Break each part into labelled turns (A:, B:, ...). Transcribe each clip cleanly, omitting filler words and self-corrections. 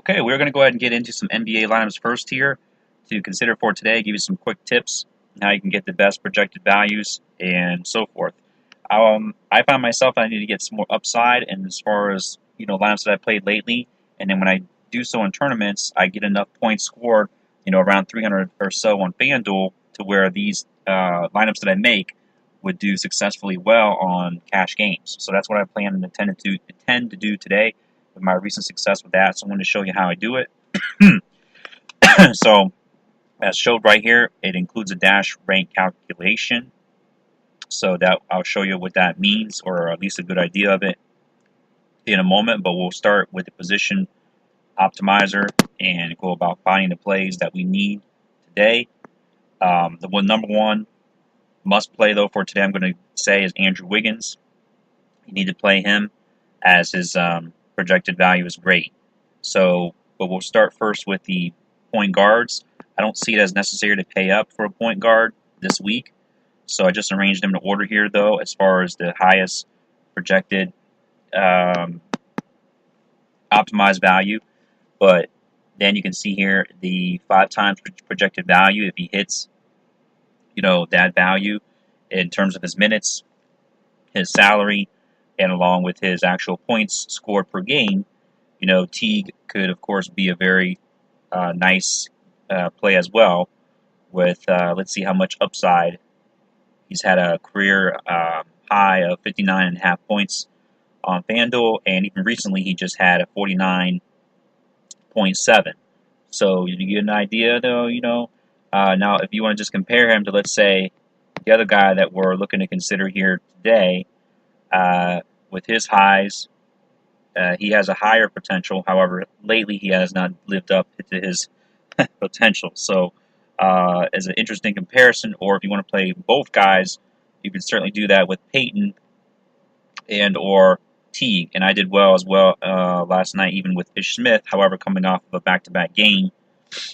A: Okay, we're going to go ahead and get into some NBA lineups first here to consider for today, give you some quick tips on how you can get the best projected values and so forth. I find myself I need to get some more upside, and as far as lineups that I played lately, and then when I do so in tournaments, I get enough points scored, around 300 or so on Fanduel to where these lineups that I make would do successfully well on cash games. So that's what I plan and intend to do today with my recent success with that. So I'm going to show you how I do it. So as showed right here, it includes a dash rank calculation. So that I'll show you what that means, or at least a good idea of it in a moment. But we'll start with the position optimizer and go about finding the plays that we need today. Number one must play though for today, I'm going to say, is Andrew Wiggins. You need to play him as his projected value is great. So, but we'll start first with the point guards. I don't see it as necessary to pay up for a point guard this week. So I just arranged them in order here, though, as far as the highest projected optimized value. But then you can see here the 5 times projected value. If he hits, that value in terms of his minutes, his salary, and along with his actual points scored per game, Teague could, of course, be a very nice play as well. With let's see how much upside. He's had a career high of 59.5 points on FanDuel, and even recently he just had a 49.7. So you get an idea, though. Now if you want to just compare him to, let's say, the other guy that we're looking to consider here today, with his highs, he has a higher potential. However, lately he has not lived up to his potential. So, as an interesting comparison, or if you want to play both guys, you can certainly do that with Peyton and or Teague. And I did well as well last night, even with Ish Smith. However, coming off of a back-to-back game, if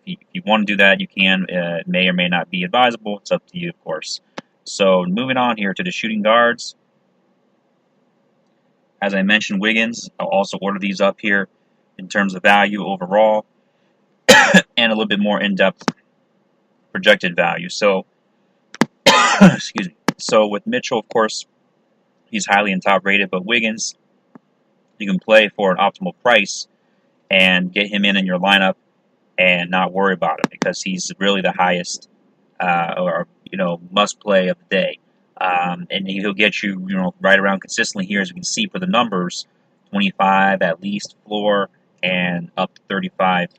A: you want to do that, you can. It may or may not be advisable. It's up to you, of course. So, moving on here to the shooting guards. As I mentioned, Wiggins, I'll also order these up here in terms of value overall and a little bit more in-depth projected value. So, excuse me. So with Mitchell, of course, he's highly and top rated, but Wiggins, you can play for an optimal price and get him in your lineup and not worry about him because he's really the highest must play of the day. And he'll get you, right around consistently here, as you can see for the numbers, 25 at least floor and up to 35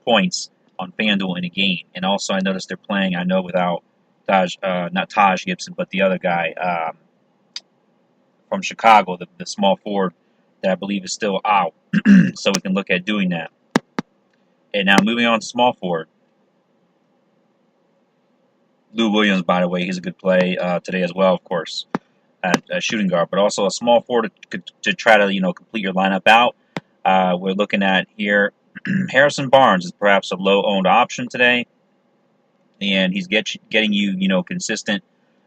A: points on FanDuel in a game. And also, I noticed they're playing, without not Taj Gibson, but the other guy from Chicago, the small forward that I believe is still out. So we can look at doing that. And now moving on to small forward. Lou Williams, by the way, he's a good play today as well, of course, at shooting guard, but also a small forward to try to complete your lineup out. We're looking at here Harrison Barnes is perhaps a low-owned option today, and he's getting you consistent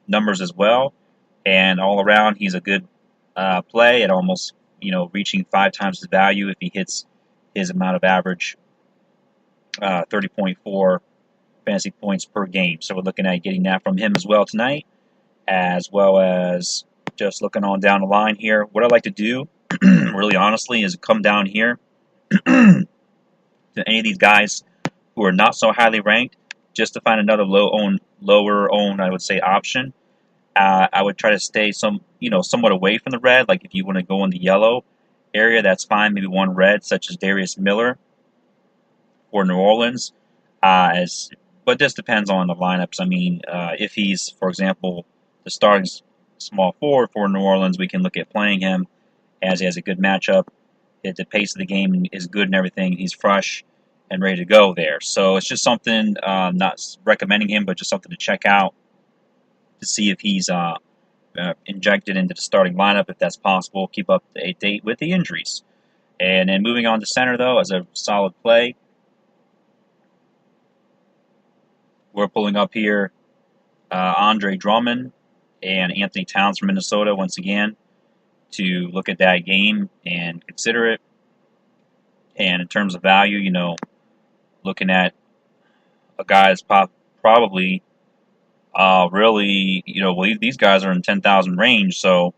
A: numbers as well, and all around he's a good play at almost reaching 5 times his value if he hits his amount of average 30.4 fantasy points per game. So we're looking at getting that from him as well tonight, as well as just looking on down the line here. What I like to do, really honestly, is come down here to any of these guys who are not so highly ranked, just to find another lower owned, I would say, option. I would try to stay somewhat away from the red. Like if you want to go in the yellow area, that's fine. Maybe one red, such as Darius Miller for New Orleans. But this depends on the lineups. I mean, if he's, for example, the starting small forward for New Orleans, we can look at playing him as he has a good matchup. The pace of the game is good and everything. He's fresh and ready to go there. So it's just something, not recommending him, but just something to check out to see if he's injected into the starting lineup, if that's possible. Keep up to date with the injuries. And then moving on to center, though, as a solid play, we're pulling up here Andre Drummond and Anthony Towns from Minnesota once again to look at that game and consider it. And in terms of value, looking at a guy that's probably really, well, these guys are in 10,000 range, so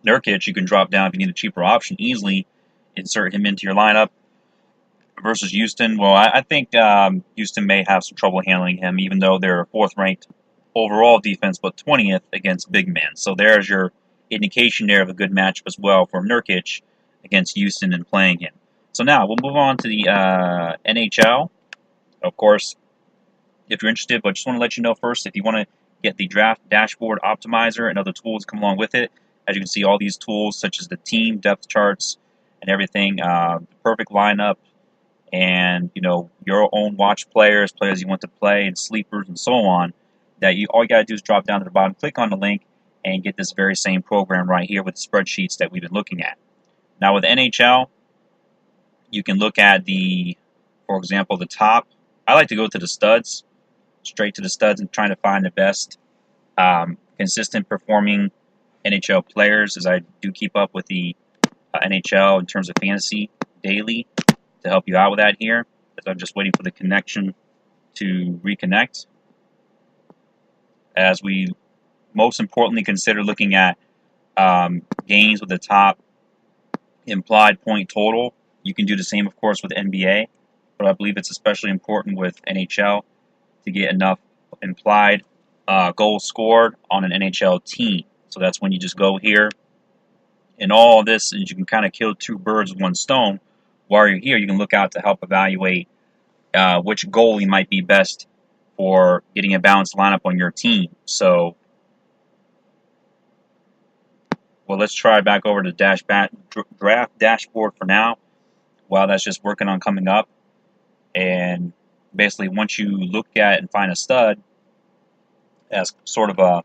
A: Nurkic, you can drop down if you need a cheaper option easily, insert him into your lineup versus Houston. Well, I think Houston may have some trouble handling him, even though they're fourth ranked overall defense, but 20th against big men. So there's your indication there of a good matchup as well for Nurkic against Houston and playing him. So now we'll move on to the NHL. Of course, if you're interested, but just want to let you know first, if you want to get the draft dashboard optimizer and other tools come along with it, as you can see, all these tools such as the team depth charts and everything, the perfect lineup, and your own watch players you want to play, and sleepers and so on. All you got to do is drop down to the bottom, click on the link, and get this very same program right here with the spreadsheets that we've been looking at. Now with NHL, you can look at for example, the top. I like to go to the studs, straight to the studs, and trying to find the best consistent performing NHL players, as I do keep up with the NHL in terms of fantasy daily to help you out with that here, as I'm just waiting for the connection to reconnect. As we most importantly consider looking at games with the top implied point total. You can do the same, of course, with NBA, but I believe it's especially important with NHL to get enough implied goals scored on an NHL team. So that's when you just go here. And all this, you can kind of kill two birds with one stone. While you're here, you can look out to help evaluate which goalie might be best for getting a balanced lineup on your team. So, well, let's try back over to draft dashboard for now, while that's just working on coming up. And basically, once you look at and find a stud as sort of a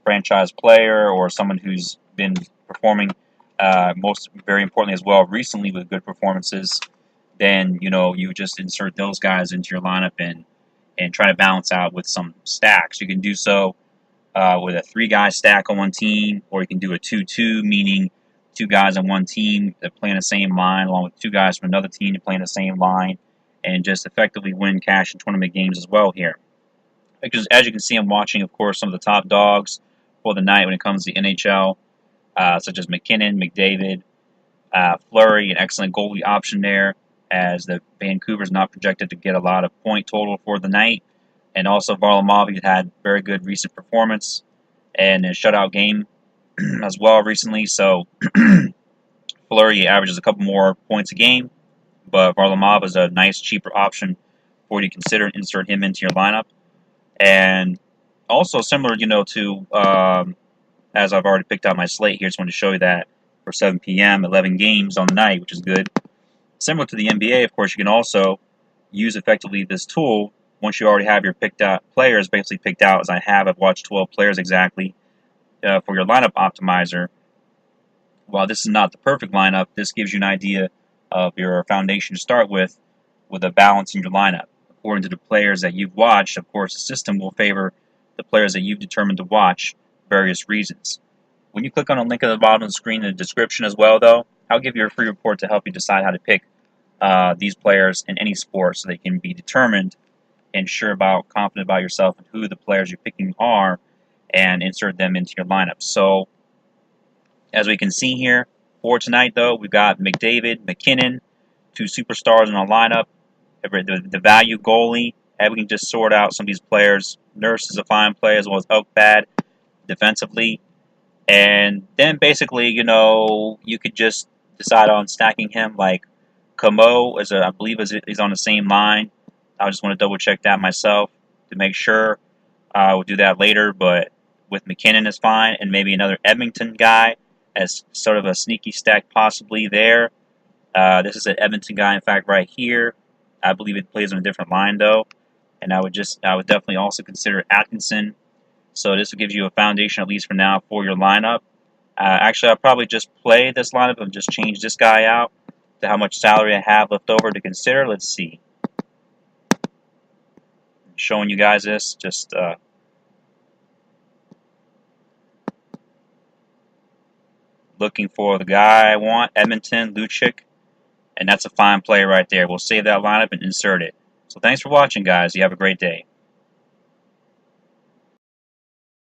A: franchise player or someone who's been performing very importantly as well recently with good performances, then you just insert those guys into your lineup and try to balance out with some stacks. You can do so with a 3-guy stack on one team, or you can do a 2-2, meaning 2 guys on one team that play in the same line, along with 2 guys from another team to play in the same line, and just effectively win cash in tournament games as well here. Because as you can see, I'm watching, of course, some of the top dogs for the night when it comes to the NHL, such as McKinnon, McDavid, Fleury, an excellent goalie option there, as the Vancouver's not projected to get a lot of point total for the night. And also Varlamov had very good recent performance and a shutout game as well recently. So Fleury averages a couple more points a game, but Varlamov is a nice, cheaper option for you to consider and insert him into your lineup. And also similar, to as I've already picked out my slate here, just wanted to show you that for 7 p.m., 11 games on the night, which is good. Similar to the NBA, of course, you can also use effectively this tool once you already have your picked out players, basically picked out as I have. I've watched 12 players exactly for your lineup optimizer. While this is not the perfect lineup, this gives you an idea of your foundation to start with a balance in your lineup. According to the players that you've watched, of course, the system will favor the players that you've determined to watch for various reasons. When you click on a link at the bottom of the screen in the description as well, though, I'll give you a free report to help you decide how to pick these players in any sport so they can be determined and confident about yourself and who the players you're picking are, and insert them into your lineup. So, as we can see here, for tonight, though, we've got McDavid, McKinnon, 2 superstars in our lineup. The value goalie, and we can just sort out some of these players. Nurse is a fine player, as well as Oakbad defensively. And then basically, you could just decide on stacking him. Like Camo I believe is on the same line. I just want to double check that myself to make sure. We'll do that later, but with McKinnon is fine, and maybe another Edmonton guy as sort of a sneaky stack possibly there. This is an Edmonton guy, in fact, right here. I believe it plays on a different line though, and I would definitely also consider Atkinson. So this gives you a foundation, at least for now, for your lineup. Actually, I'll probably just play this lineup and just change this guy out to how much salary I have left over to consider. Let's see. Showing you guys this, just looking for the guy I want, Edmonton, Lucic, And that's a fine play right there. We'll save that lineup and insert it. So thanks for watching, guys. You have a great day.